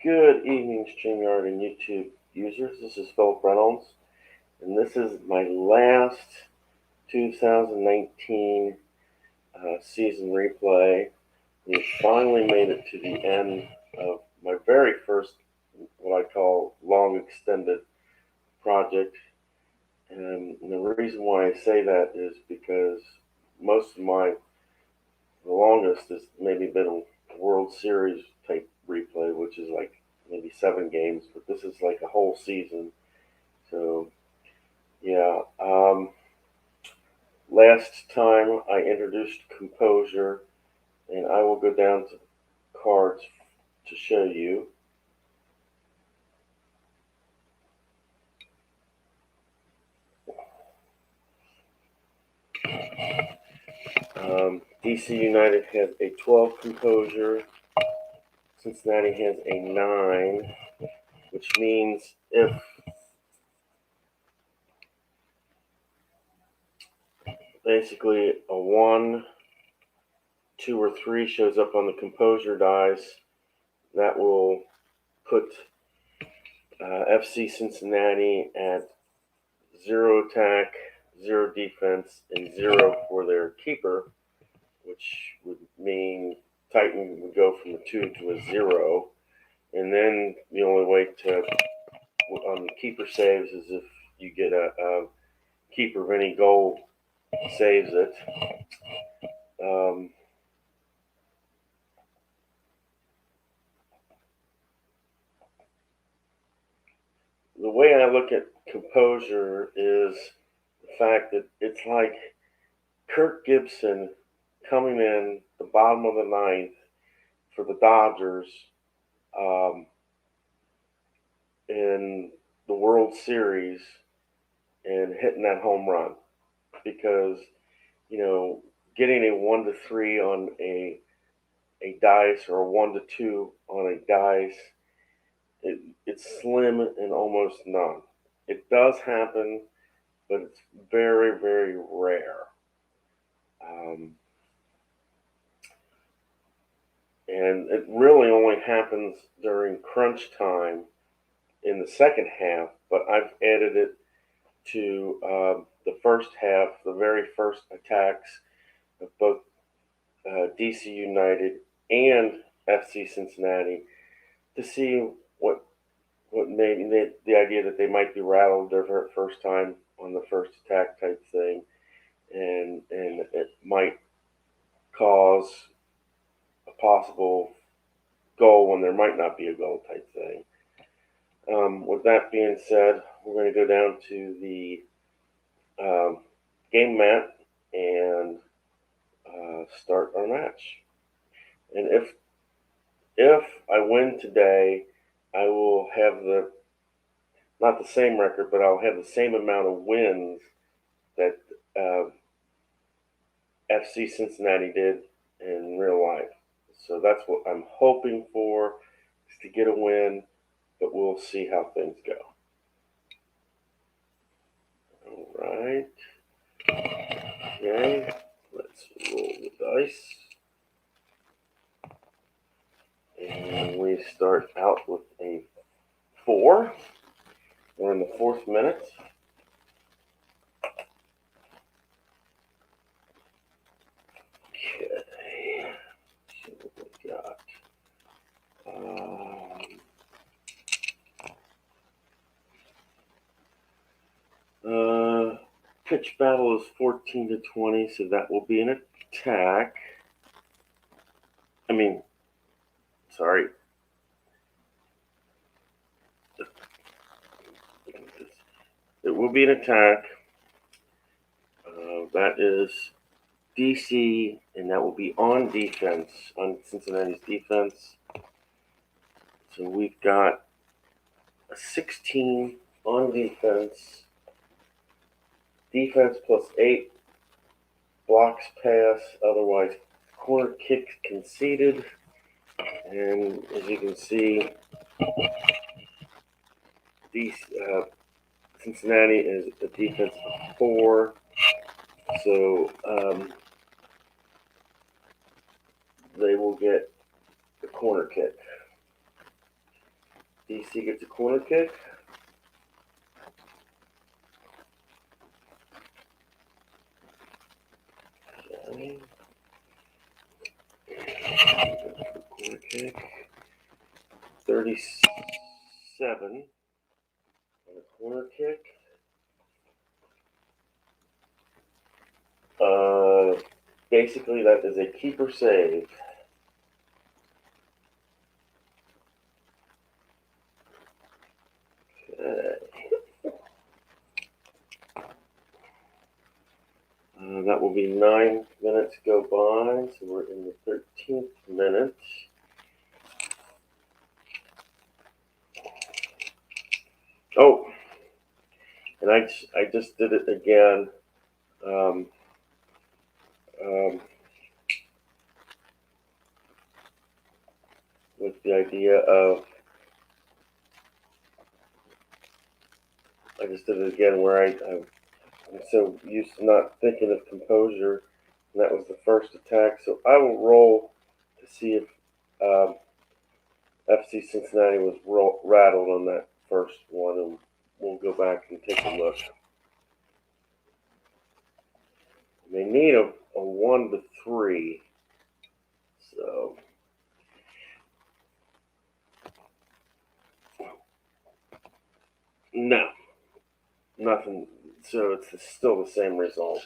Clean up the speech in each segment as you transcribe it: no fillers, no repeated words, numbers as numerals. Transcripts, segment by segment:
Good evening, StreamYard and YouTube users. This is Philip Reynolds, and this is my last 2019 season replay. We finally made it to the end of my very first, what I call long extended project. And the reason why I say that is because most of the longest has maybe been a World Series type replay, which is like maybe 7 games, but this is like a whole season. So, yeah. Last time I introduced composure, and I will go down to cards to show you. DC United has a 12 composure. Cincinnati has a 9, which means if basically a 1, 2, or 3 shows up on the composure dice, that will put FC Cincinnati at 0 attack, 0 defense, and 0 for their keeper, which would mean Titan would go from a 2 to a 0. And then the only way to on the keeper saves is if you get a keeper of any goal saves it. The way I look at composure is the fact that it's like Kirk Gibson coming in the bottom of the 9th for the Dodgers in the World Series and hitting that home run, because getting a 1 to 3 on a dice or a 1 to 2 on a dice, it's slim and almost none. It does happen, but it's very, very rare. And it really only happens during crunch time in the second half, but I've added it to the first half, the very first attacks of both DC United and FC Cincinnati, to see what made the idea that they might be rattled their first time on the first attack type thing, and it might cause a possible goal when there might not be a goal type thing. With that being said, we're going to go down to the game mat and start our match. And if I win today, I will have not the same record, but I'll have the same amount of wins that FC Cincinnati did in real life. So that's what I'm hoping for, is to get a win, but we'll see how things go. All right. Okay, let's roll the dice. And we start out with a 4. We're in the 4th minute. Okay, see what we got. Pitch battle is 14 to 20, so that will be an attack. Sorry. It will be an attack. That is DC, and that will be on defense, on Cincinnati's defense. So we've got a 16 on defense. Defense plus 8, blocks pass, otherwise corner kick conceded. And as you can see, Cincinnati is a defense of 4, so they will get the corner kick. DC gets a corner kick. Okay. Corner kick. 37 on a corner kick. Basically, that is a keeper save. Okay. That will be 9 minutes go by, so we're in the 13th minute. Oh, and I just did it again. With the idea of, I just did it again where I'm so used to not thinking of composure, and that was the first attack. So I will roll to see if FC Cincinnati was rattled on that first one, and we'll go back and take a look. They need a 1 to 3, so no, nothing. So it's still the same result.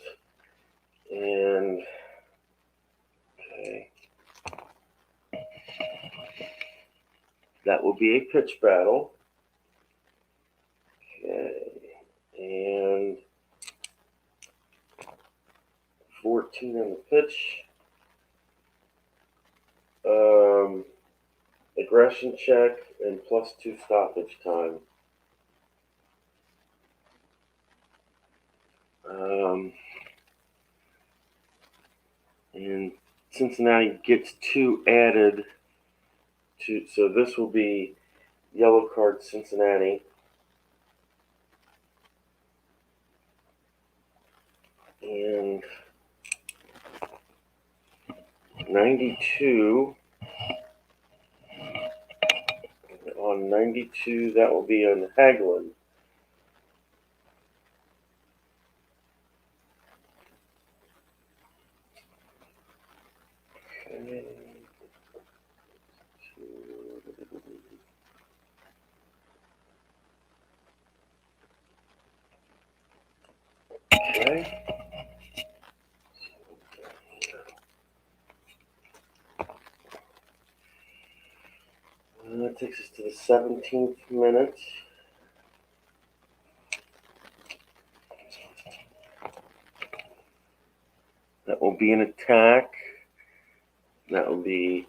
And okay, that will be a pitch battle. Okay, and 14 on the pitch. Aggression check and +2 stoppage time. And Cincinnati gets 2 added to, so this will be yellow card Cincinnati. And 92. On 92, that will be on Hagelin. Okay. Okay. That takes us to the 17th minute. That will be an attack. That will be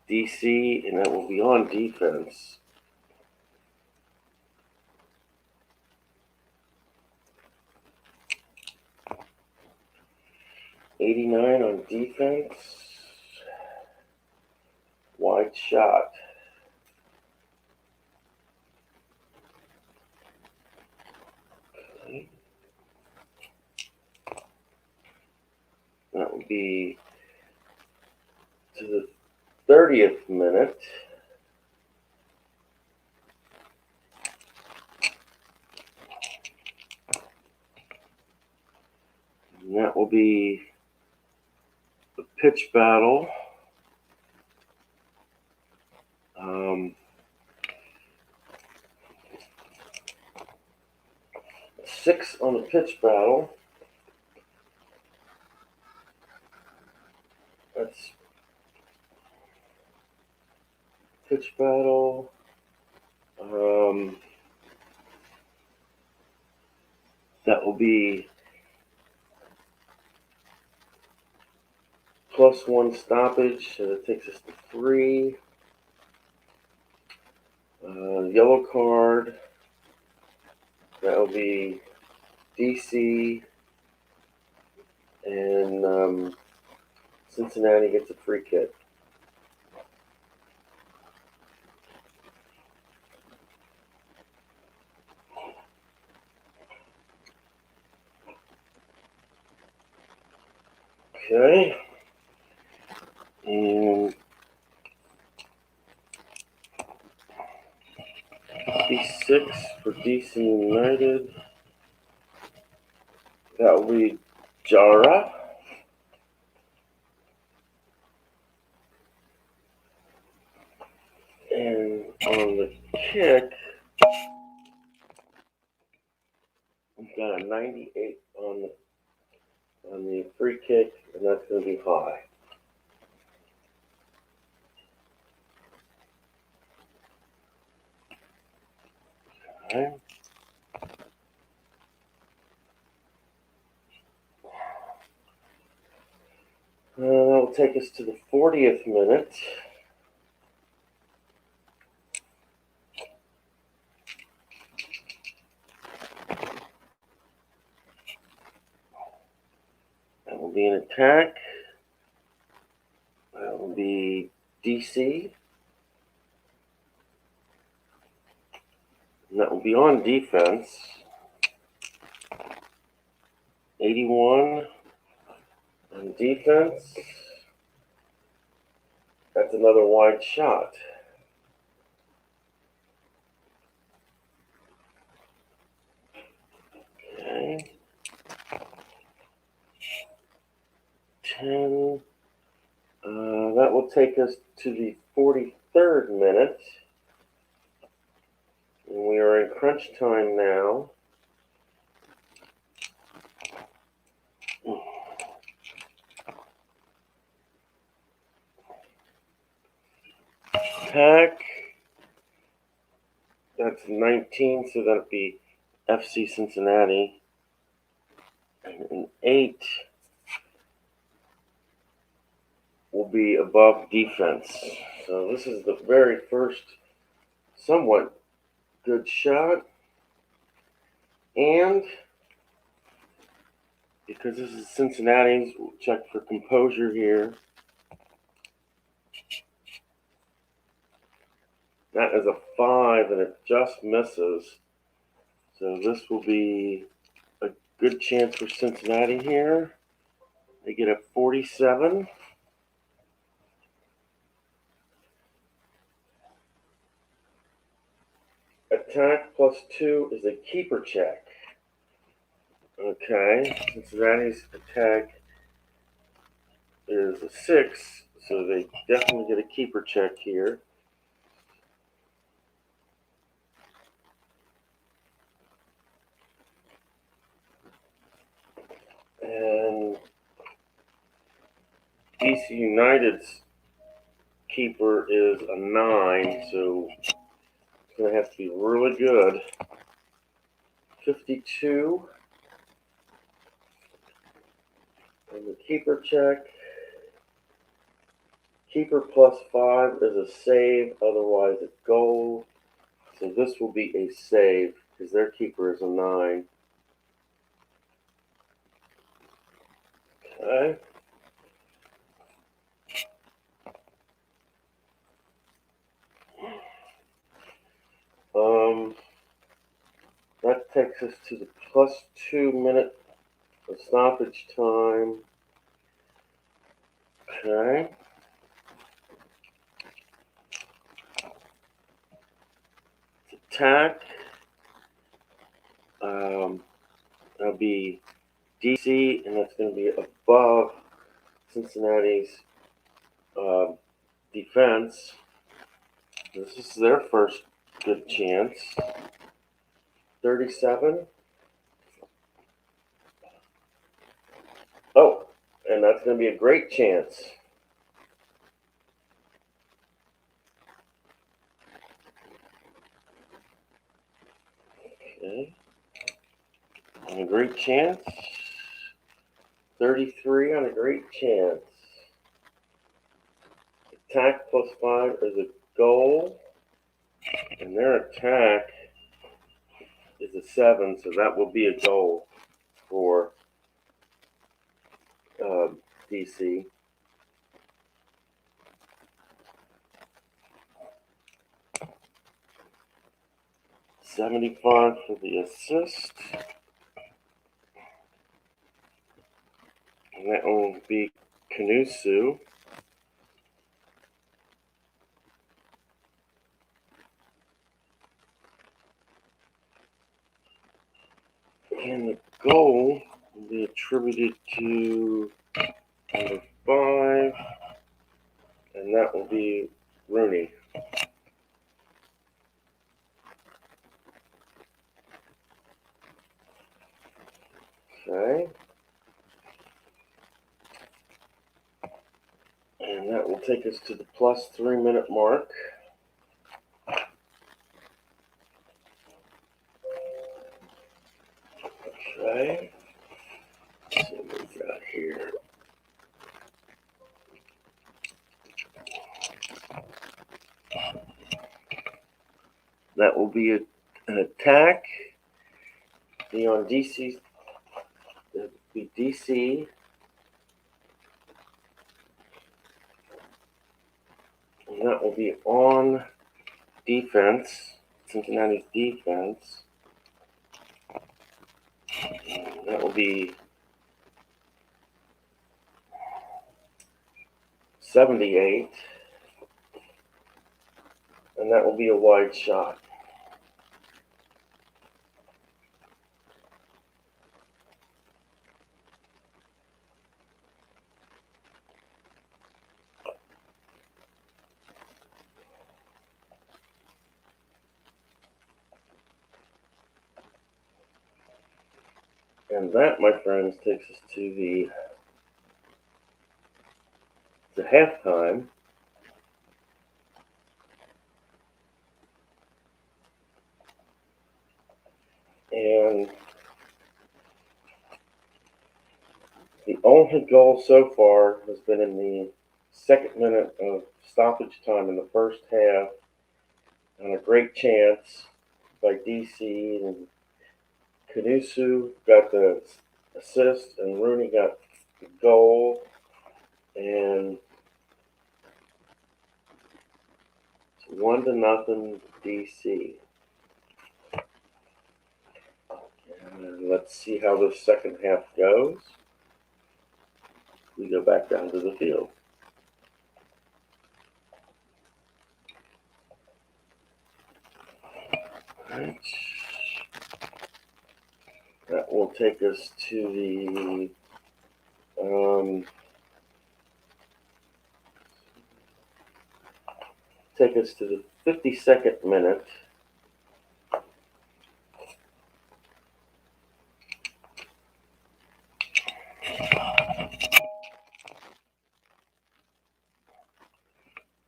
DC, and that will be on defense. '89 on defense. Wide shot. Okay. That will be to the 30th minute. And that will be the pitch battle. 6 on the pitch battle. That's pitch battle. That will be +1 stoppage, so that takes us to 3. Yellow card. That will be DC, and Cincinnati gets a free kick. Okay. And 6 for DC United. That will be Jara. And on the kick, we've got a 98 on the free kick, and that's going to be high. Okay. That will take us to the 40th minute. That will be an attack. That will be DC. And that will be on defense. 81 on defense. That's another wide shot. Okay. 10. That will take us to the 43rd minute. And we are in crunch time now. Attack. That's 19, so that'd be FC Cincinnati. And an 8 will be above defense. So this is the very first somewhat good shot. And because this is Cincinnati's, we'll check for composure here. That is a 5, and it just misses. So this will be a good chance for Cincinnati here. They get a 47. Attack +2 is a keeper check. Okay, Cincinnati's attack is a 6, so they definitely get a keeper check here. And DC United's keeper is a 9, so it's going to have to be really good. 52. And the keeper check. Keeper +5 is a save, otherwise a goal. So this will be a save because their keeper is a 9. Okay. That takes us to the +2 minute of stoppage time. Okay. Attack. That'll be DC, and that's going to be above Cincinnati's defense. This is their first good chance. 37. Oh, and that's going to be a great chance. Okay. On a great chance. 33 on a great chance. Attack +5 is a goal. And their attack is a 7, so that will be a goal for DC. $75 for the assist. And that will be Kanusu. And the goal will be attributed to number 5, and that will be Rooney. Okay. And that will take us to the plus 3-minute mark. Okay. Let's see what we got here. That will be an attack. Be on DC. That will be DC. And that will be on defense. Cincinnati's defense. And that will be 78. And that will be a wide shot. And that, my friends, takes us to halftime. And the only goal so far has been in the 2nd minute of stoppage time in the first half on a great chance by DC, and Kanusu got the assist and Rooney got the goal, and it's 1-0 DC. And let's see how the second half goes. We go back down to the field. Right. That will take us to the 52nd minute.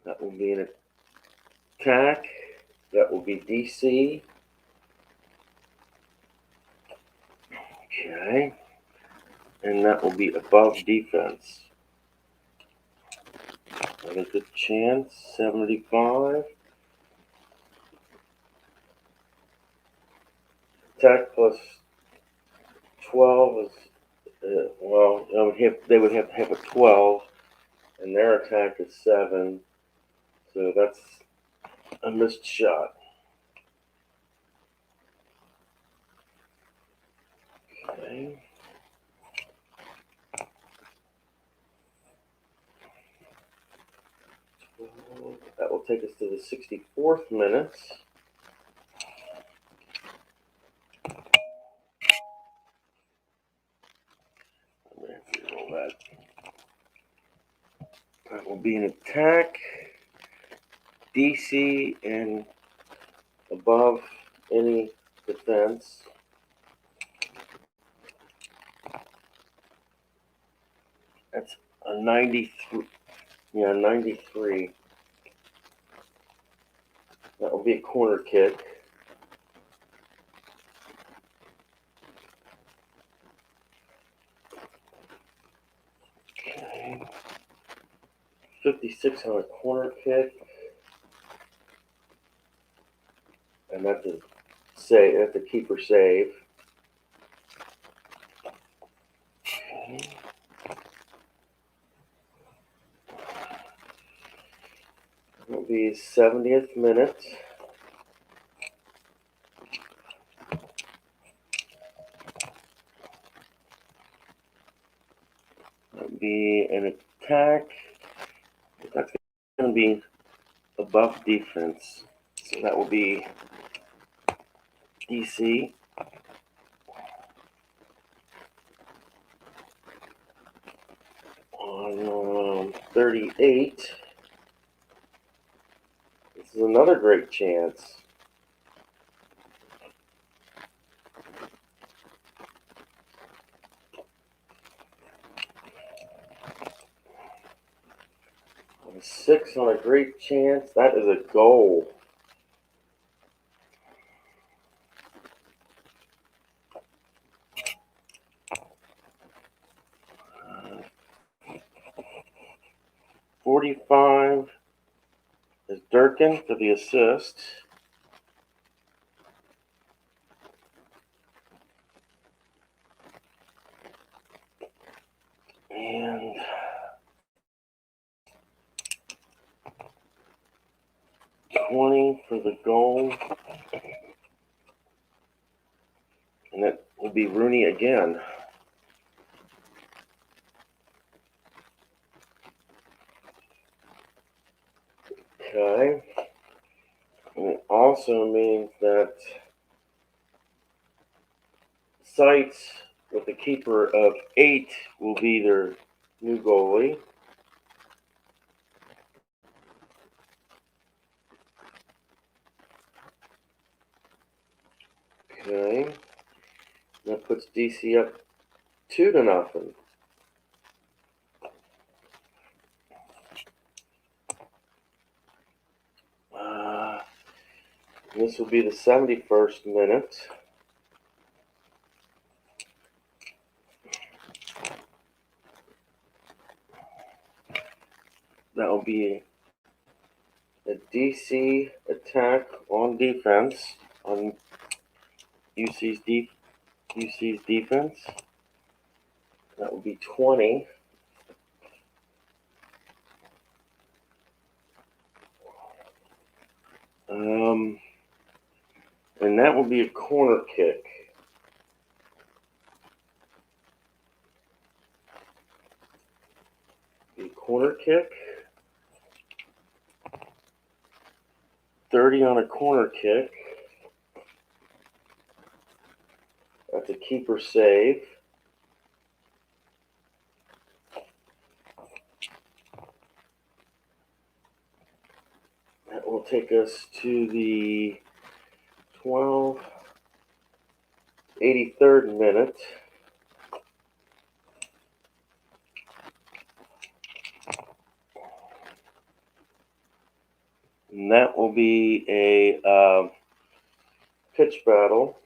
That will be an attack. That will be DC. Okay. And that will be above defense. Have a good chance. 75. Attack plus 12 is, they would have to have a 12, and their attack is 7. So that's a missed shot. Okay. That will take us to the 64th minute. That will be an attack, DC, and above any defense. That's a 93. Yeah, 93. That will be a corner kick. Okay. 56 on a corner kick. And that's a save. That's a keeper save. Okay. That will be 70th minute. That will be an attack. That's going to be above defense. So that will be DC. on 38. This is another great chance. On 6 on a great chance. That is a goal. Uh, 45 is Durkin for the assist. And 20 for the goal. And that will be Rooney again. Okay. And it also means that Sites with a keeper of 8 will be their new goalie. Okay. That puts DC up 2-0. This will be the 71st minute. That will be a DC attack on defense, on UC's defense. That will be 20. And that will be a corner kick. A corner kick. 30 on a corner kick. That's a keeper save. That will take us to the 83rd minute. And that will be a pitch battle.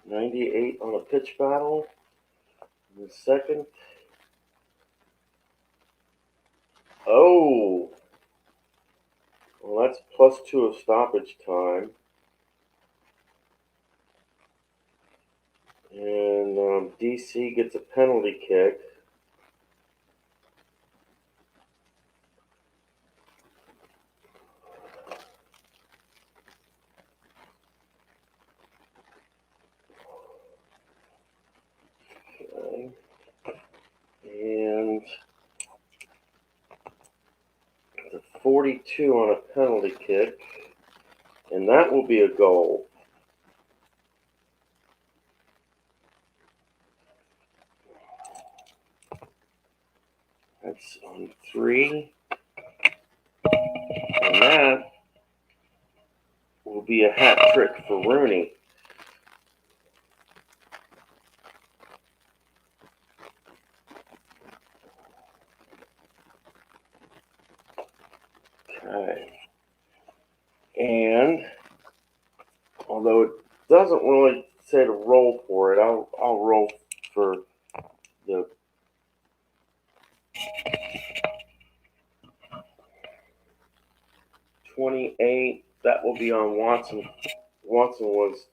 '98 on a pitch battle. In the second. Oh! Well, that's +2 of stoppage time. And DC gets a penalty kick. Okay. And the 42 on a penalty kick. And that will be a goal. That's on 3. And that will be a hat trick for Rooney. Okay. And although it doesn't really say to roll for it, I'll roll for the 28. That will be on Watson. Watson was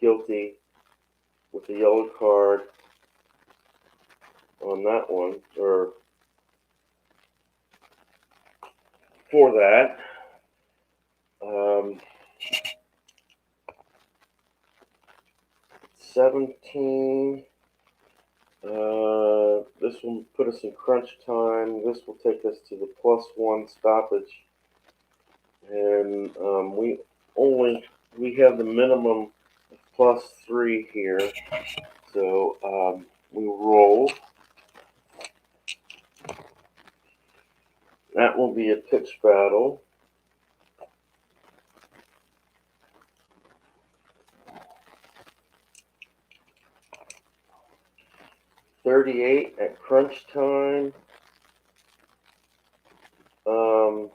guilty with the yellow card on that one, or for that. 17. This will put us in crunch time. This will take us to the +1 stoppage. and we have the minimum of +3 here. So we roll. That will be a pitch battle. $38 at crunch time. Well,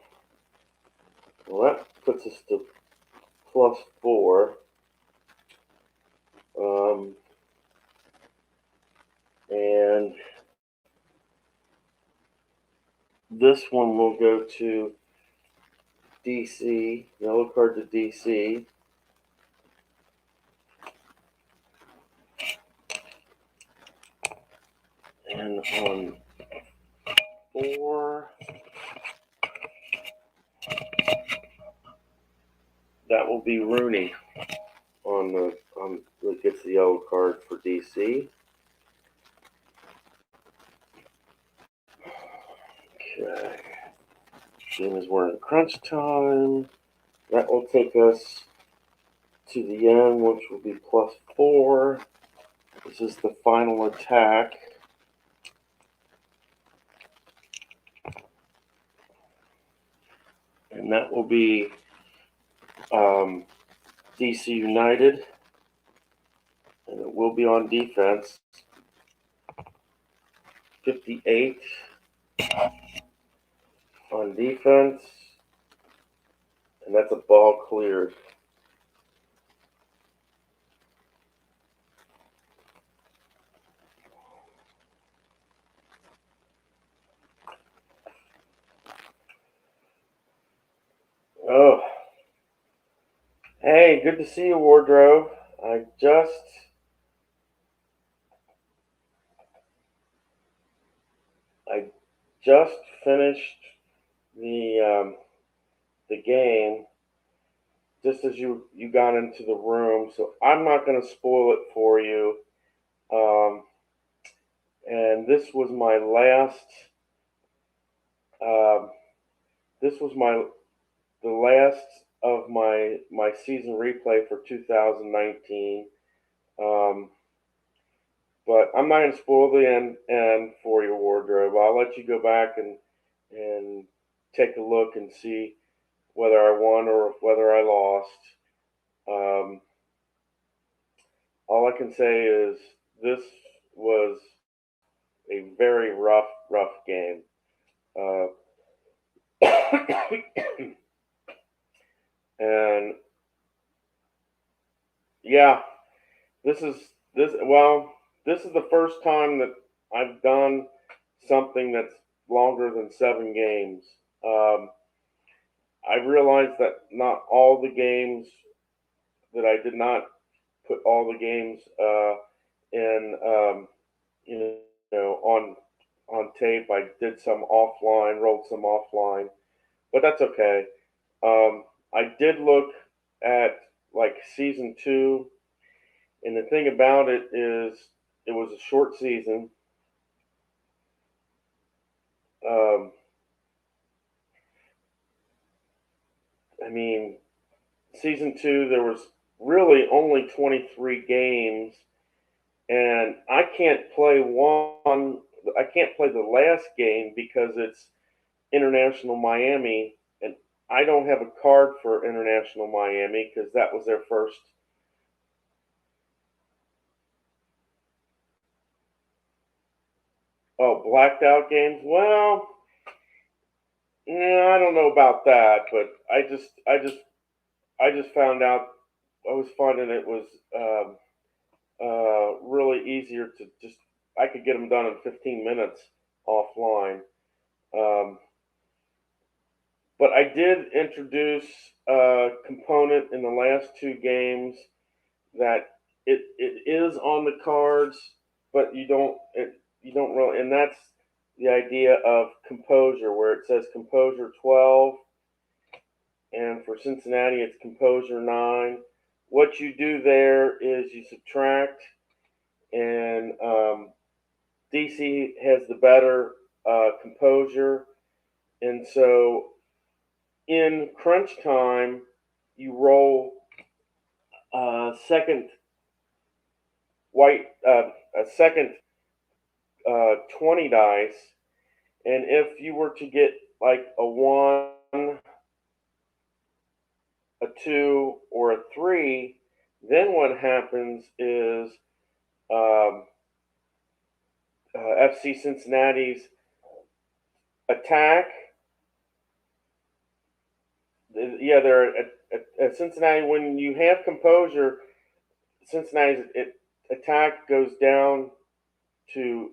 that puts us to +4. And this one will go to DC, yellow card to DC. And on 4, that will be Rooney that gets the yellow card for DC. Okay. Seeing as we're in crunch time, that will take us to the end, which will be +4. This is the final attack. And that will be DC United. And it will be on defense. 58 on defense. And that's a ball cleared. Oh. Hey, good to see you, Wardrobe. I just finished the game just as you got into the room, so I'm not going to spoil it for you. And this was my last. This was the last of my season replay for 2019. But I'm not going to spoil the end for your Wardrobe. I'll let you go back and take a look and see whether I won or whether I lost. All I can say is this was a very rough game. And yeah, this is the first time that I've done something that's longer than 7 games. I realized that not all the games that I did not put all the games in, on tape. I did some offline, rolled some offline, but that's okay. I did look at like season 2, and the thing about it is it was a short season. I mean, season 2 there was really only 23 games, and I can't play the last game because it's International Miami, and I don't have a card for International Miami because that was their first. Oh, blacked out games. Well, yeah, I don't know about that, but I just found out I was finding it was really easier to just I could get them done in 15 minutes offline. Um, but I did introduce a component in the last 2 games that it is on the cards, but you don't really, and that's the idea of composure, where it says composure 12, and for Cincinnati it's composure 9. What you do there is you subtract, and DC has the better composure, and so in crunch time, you roll second white a second 20 dice, and if you were to get like a 1, a 2, or a 3, then what happens is um, FC Cincinnati's attack. Yeah, they're at Cincinnati. When you have composure, Cincinnati's attack goes down to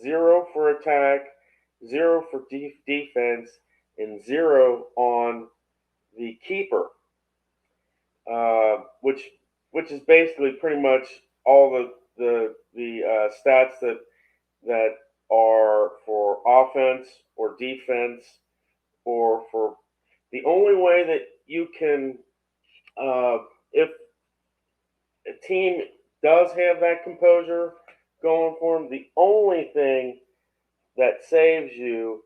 0 for attack, 0 for defense, and 0 on the keeper, which is basically pretty much all the stats that are for offense or defense, or for the only way that you can, if a team does have that composure going for them, the only thing that saves you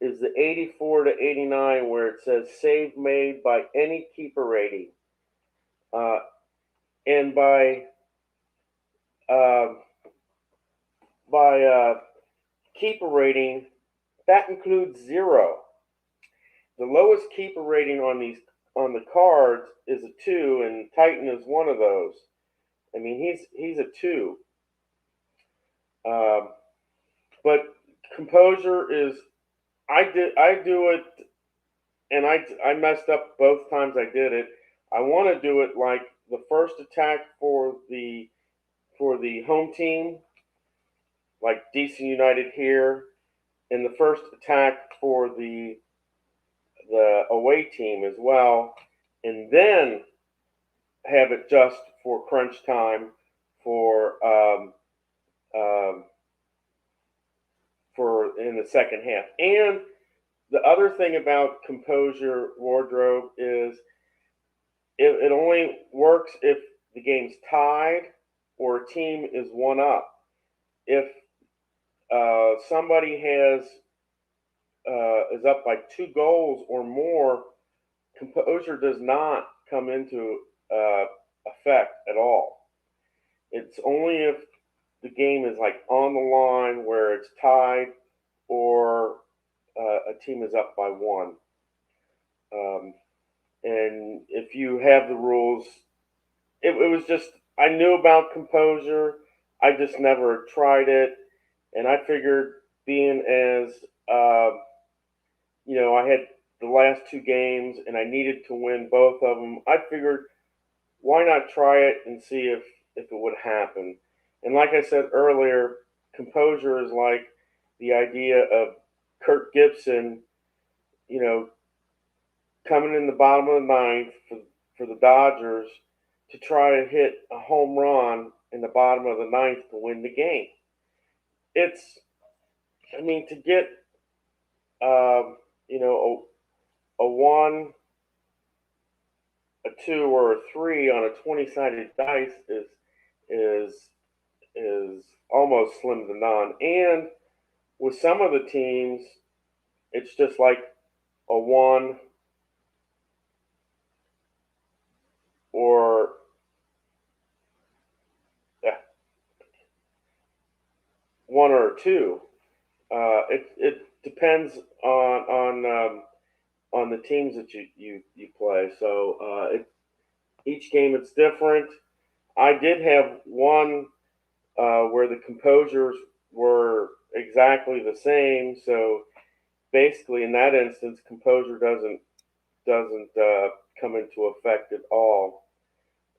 is the 84 to 89, where it says save made by any keeper rating. And uh, by keeper rating, that includes 0. The lowest keeper rating on the cards is a 2, and Titan is one of those. I mean, he's a 2. Um, but composure is, I do it, and I messed up both times I did it. I want to do it like the first attack for the home team, like DC United here, and the first attack for the away team as well, and then have it just for crunch time for for in the second half. And the other thing about composure wardrobe is it only works if the game's tied or a team is 1 up. If somebody is up by 2 goals or more, composure does not come into effect at all. It's only if the game is like on the line where it's tied, or a team is up by 1. Um, and if you have the rules, it was just, I knew about composure. I just never tried it, and I figured, being as I had the last 2 games and I needed to win both of them, I figured, why not try it and see if it would happen. And like I said earlier, composure is like the idea of Kirk Gibson, you know, coming in the bottom of the ninth for the Dodgers to try to hit a home run in the bottom of the ninth to win the game. It's, I mean, to get, a 1, a 2, or a 3 on a 20-sided dice is is almost slim to none. And with some of the teams, it's just like a 1 or 1 or a 2. It depends on the teams that you play. So each game it's different. I did have one where the composures were exactly the same. So basically, in that instance, composure doesn't come into effect at all.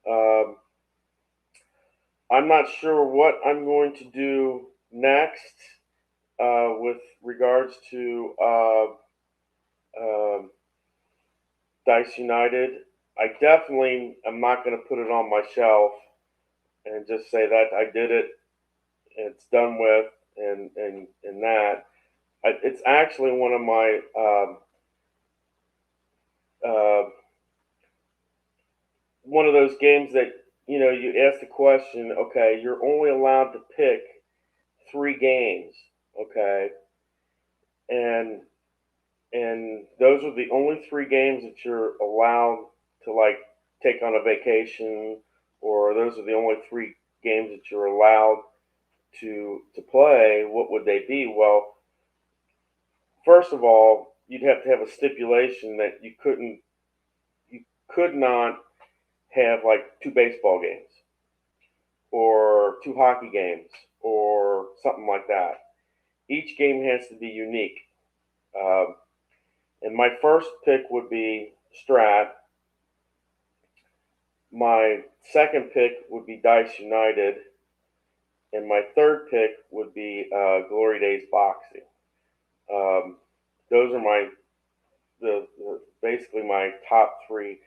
Um, I'm not sure what I'm going to do next with regards to um Dice United. I definitely am not going to put it on my shelf and just say that I did it, it's done with, and that. It's actually one of my uh, one of those games that, you ask the question. Okay, you're only allowed to pick 3 games. Okay, and and those are the only 3 games that you're allowed to like take on a vacation, or those are the only 3 games that you're allowed to play, what would they be? Well, first of all, you'd have to have a stipulation that you could not have like 2 baseball games or 2 hockey games or something like that. Each game has to be unique. Um, and my first pick would be Strat. My second pick would be Dice United, and my third pick would be Glory Days Boxing. Um, those are the basically my top 3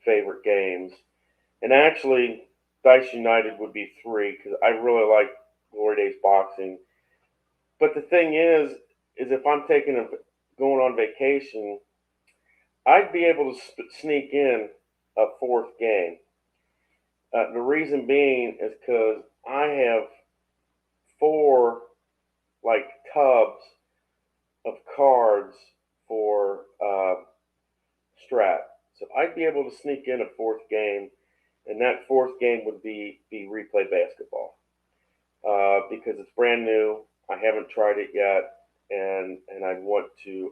favorite games. And actually, Dice United would be 3 because I really like Glory Days Boxing. But the thing is if I'm going on vacation, I'd be able to sneak in a 4th game. The reason being is because I have 4 like tubs of cards for Strat. So I'd be able to sneak in a 4th game, and that 4th game would be replay basketball because it's brand new. I haven't tried it yet, and I want to.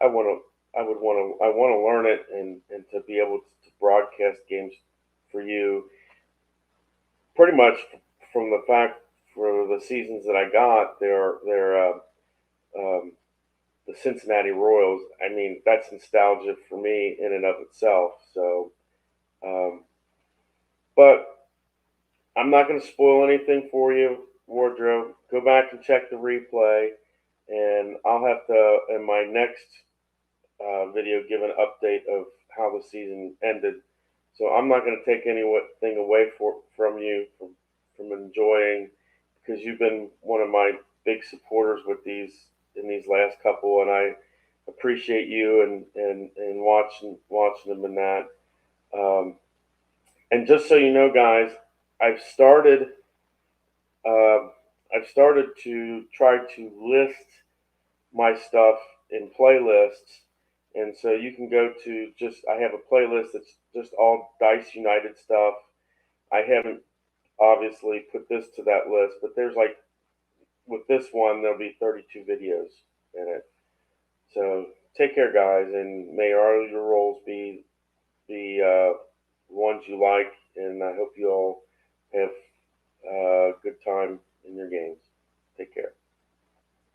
I want to. I want to learn it and to be able to broadcast games for you. Pretty much from the fact for the seasons that I got, they're um, the Cincinnati Royals. I mean, that's nostalgia for me in and of itself. So, um, but I'm not going to spoil anything for you, Wardrobe. Go back and check the replay, and I'll have to in my next video give an update of how the season ended. So I'm not going to take anything away from you from enjoying, because you've been one of my big supporters with these in these last couple, and I appreciate you and watching them in that. Um, and just so you know, guys, I've started uh, I've started to try to list my stuff in playlists, and so you can go to just I have a playlist that's just all Dice United stuff. I haven't obviously put this to that list, but there's like with this one there'll be 32 videos in it. So take care, guys, and may all your roles be the ones you like, and I hope you all have a good time in your games. Take care.